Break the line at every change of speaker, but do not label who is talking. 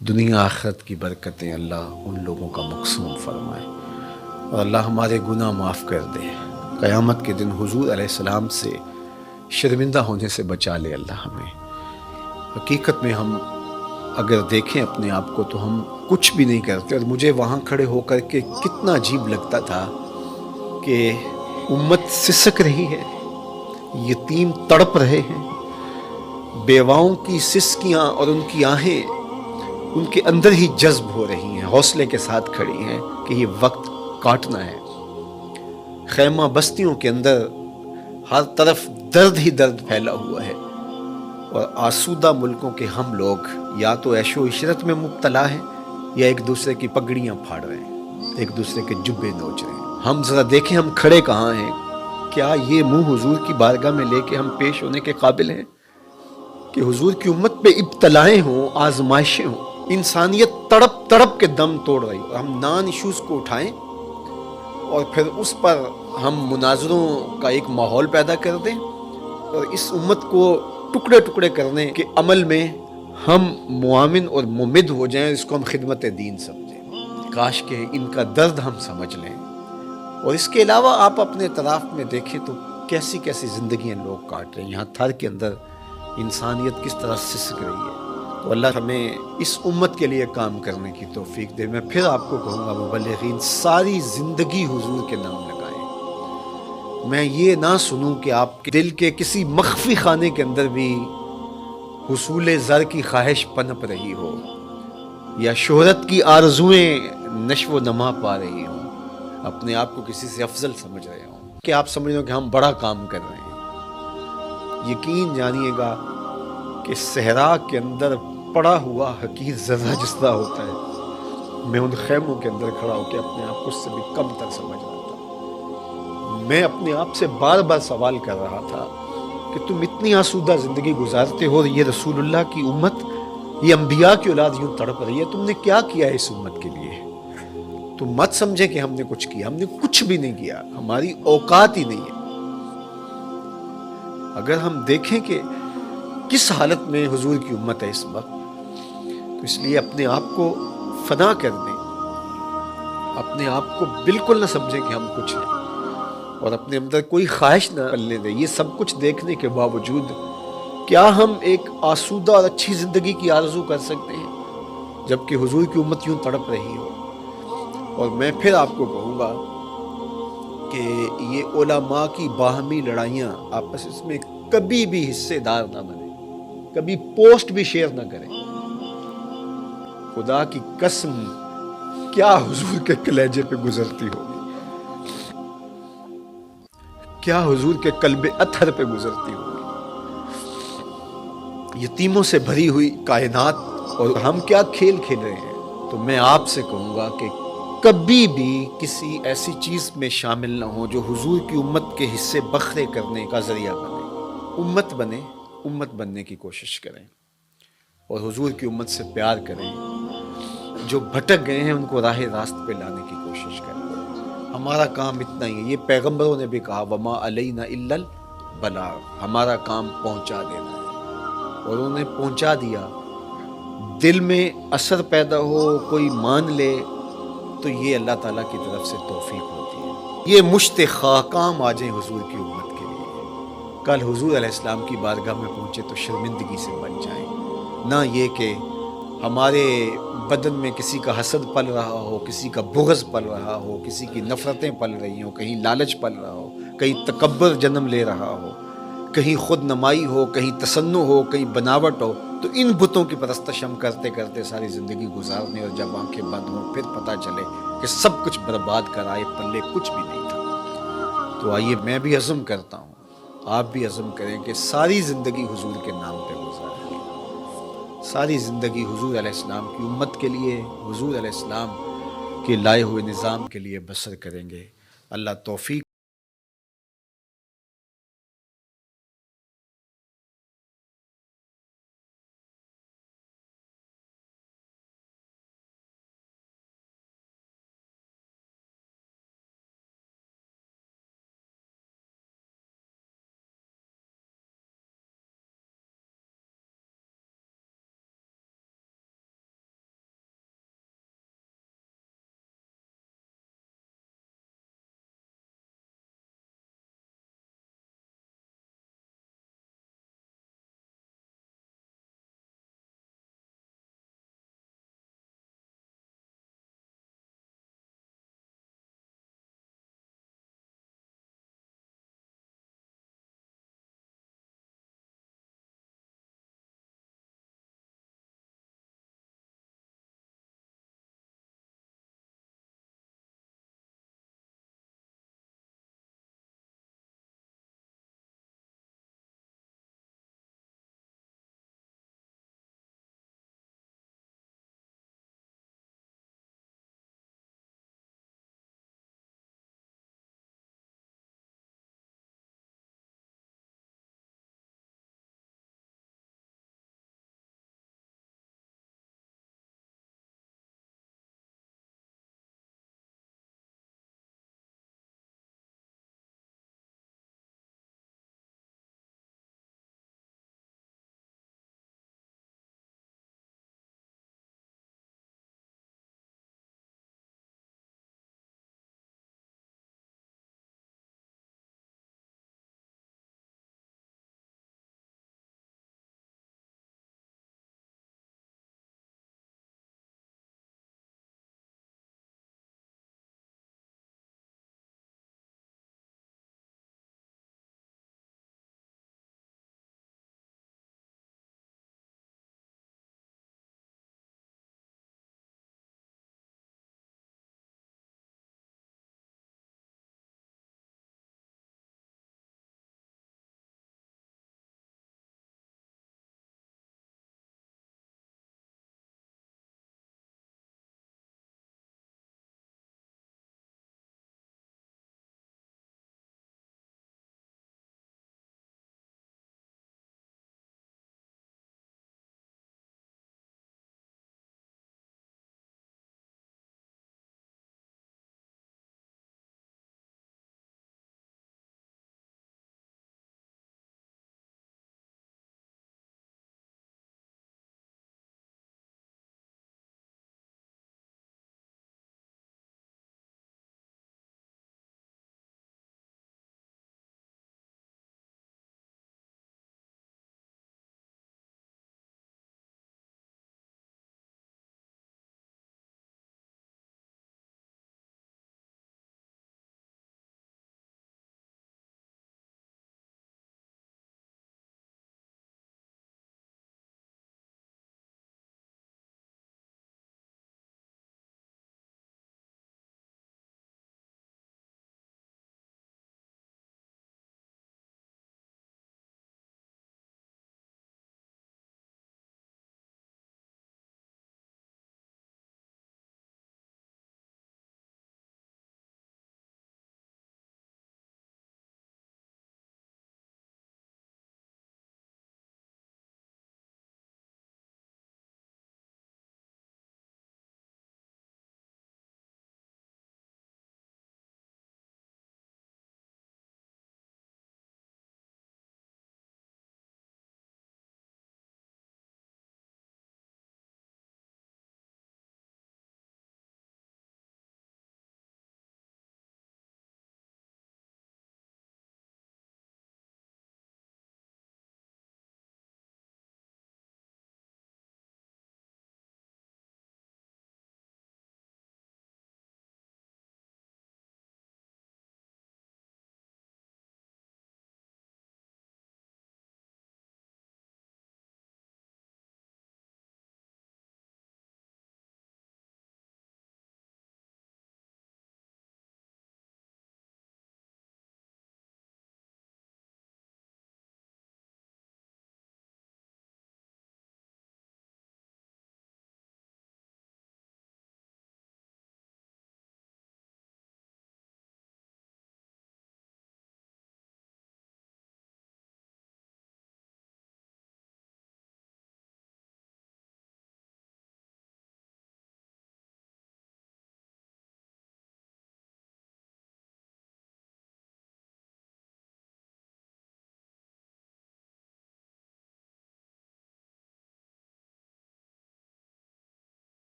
دنیا آخرت کی برکتیں اللہ ان لوگوں کا مقسوم فرمائے، اور اللہ ہمارے گناہ معاف کر دے، قیامت کے دن حضور علیہ السلام سے شرمندہ ہونے سے بچا لے اللہ ہمیں۔ حقیقت میں ہم اگر دیکھیں اپنے آپ کو تو ہم کچھ بھی نہیں کرتے، اور مجھے وہاں کھڑے ہو کر کے کتنا عجیب لگتا تھا کہ امت سسک رہی ہے، یتیم تڑپ رہے ہیں، بیواؤں کی سسکیاں اور ان کی آہیں ان کے اندر ہی جذب ہو رہی ہیں، حوصلے کے ساتھ کھڑی ہیں کہ یہ وقت کاٹنا ہے۔ خیمہ بستیوں کے اندر ہر طرف درد ہی درد پھیلا ہوا ہے، اور آسودہ ملکوں کے ہم لوگ یا تو عیش و عشرت میں مبتلا ہیں یا ایک دوسرے کی پگڑیاں پھاڑ رہے ہیں، ایک دوسرے کے جبے نوچ رہے ہیں۔ ہم ذرا دیکھیں ہم کھڑے کہاں ہیں؟ کیا یہ منہ حضور کی بارگاہ میں لے کے ہم پیش ہونے کے قابل ہیں کہ حضور کی امت پہ ابتلائیں ہوں، آزمائشیں ہوں، انسانیت تڑپ تڑپ کے دم توڑ رہی ہو، ہم نان ایشوز کو اٹھائیں اور پھر اس پر ہم مناظروں کا ایک ماحول پیدا کر دیں، اور اس امت کو ٹکڑے ٹکڑے کرنے کے عمل میں ہم معاون اور ممد ہو جائیں، اس کو ہم خدمت دین سمجھیں۔ کاش کہ ان کا درد ہم سمجھ لیں۔ اور اس کے علاوہ آپ اپنے اطراف میں دیکھیں تو کیسی کیسی زندگیاں لوگ کاٹ رہے ہیں، یہاں تھر کے اندر انسانیت کس طرح سسک رہی ہے۔ تو اللہ ہمیں اس امت کے لیے کام کرنے کی توفیق دے۔ میں پھر آپ کو کہوں گا مبلغین، ساری زندگی حضور کے نام لگائیں۔ میں یہ نہ سنوں کہ آپ کے دل کے کسی مخفی خانے کے اندر بھی حصول زر کی خواہش پنپ رہی ہو، یا شہرت کی آرزویں نشو و نما پا رہی ہوں، اپنے آپ کو کسی سے افضل سمجھ رہے ہوں، کہ آپ سمجھ رہے ہو کہ ہم بڑا کام کر رہے ہیں۔ یقین جانیے گا کہ صحرا کے اندر پڑا ہوا حقیر ذرہ جس طرح ہوتا ہے، میں ان خیموں کے اندر کھڑا ہو کے اپنے آپ کو اس سے بھی کم تر سمجھ رہا تھا۔ میں اپنے آپ سے بار بار سوال کر رہا تھا کہ تم اتنی آسودہ زندگی گزارتے ہو، یہ رسول اللہ کی امت، یہ انبیاء کی اولاد یوں تڑپ رہی ہے، تم نے کیا کیا ہے اس امت کے لیے؟ تم مت سمجھے کہ ہم نے کچھ کیا، ہم نے کچھ بھی نہیں کیا، ہماری اوقات ہی نہیں ہے۔ اگر ہم دیکھیں کہ کس حالت میں حضور کی امت ہے اس وقت، تو اس لیے اپنے آپ کو فنا کر دیں، اپنے آپ کو بالکل نہ سمجھیں کہ ہم کچھ ہیں، اور اپنے اندر کوئی خواہش نہ پلنے دیں۔ یہ سب کچھ دیکھنے کے باوجود کیا ہم ایک آسودہ اور اچھی زندگی کی آرزو کر سکتے ہیں جبکہ حضور کی امت یوں تڑپ رہی ہو؟ اور میں پھر آپ کو کہوں گا کہ یہ علماء کی باہمی لڑائیاں آپس میں کبھی بھی حصے دار نہ بنیں، کبھی پوسٹ بھی شیئر نہ کریں۔ خدا کی قسم کیا حضور کے کلیجے پہ گزرتی ہوگی، کیا حضور کے قلب اطہر پہ گزرتی ہوگی۔ یتیموں سے بھری ہوئی کائنات، اور ہم کیا کھیل کھیل رہے ہیں۔ تو میں آپ سے کہوں گا کہ کبھی بھی کسی ایسی چیز میں شامل نہ ہو جو حضور کی امت کے حصے بکھرے کرنے کا ذریعہ بنے۔ امت بننے کی کوشش کریں، اور حضور کی امت سے پیار کریں۔ جو بھٹک گئے ہیں ان کو راہ راست پہ لانے کی کوشش کریں۔ ہمارا کام اتنا ہی ہے، یہ پیغمبروں نے بھی کہا وما علینا الا البلاغ، ہمارا کام پہنچا دینا ہے، اور انہوں نے پہنچا دیا۔ دل میں اثر پیدا ہو، کوئی مان لے، تو یہ اللہ تعالیٰ کی طرف سے توفیق ہوتی ہے۔ یہ مشت خاکام آ جائیں حضور کی امت کے لیے، کل حضور علیہ السلام کی بارگاہ میں پہنچے تو شرمندگی سے بچ جائیں، نہ یہ کہ ہمارے بدن میں کسی کا حسد پل رہا ہو، کسی کا بغض پل رہا ہو، کسی کی نفرتیں پل رہی ہوں، کہیں لالچ پل رہا ہو، کہیں تکبر جنم لے رہا ہو، کہیں خود نمائی ہو، کہیں تصنع ہو، کہیں بناوٹ ہو، تو ان بتوں کی پرستش ہم کرتے کرتے ساری زندگی گزارنے، اور جب آنکھیں بند ہوں پھر پتہ چلے کہ سب کچھ برباد کر آئے، پلے کچھ بھی نہیں تھا۔ تو آئیے میں بھی عزم کرتا ہوں، آپ بھی عزم کریں کہ ساری زندگی حضور کے نام پہ گزاریں، ساری زندگی حضور علیہ السلام کی امت کے لیے، حضور علیہ السلام کے لائے ہوئے نظام کے لیے بسر کریں گے۔ اللہ توفیق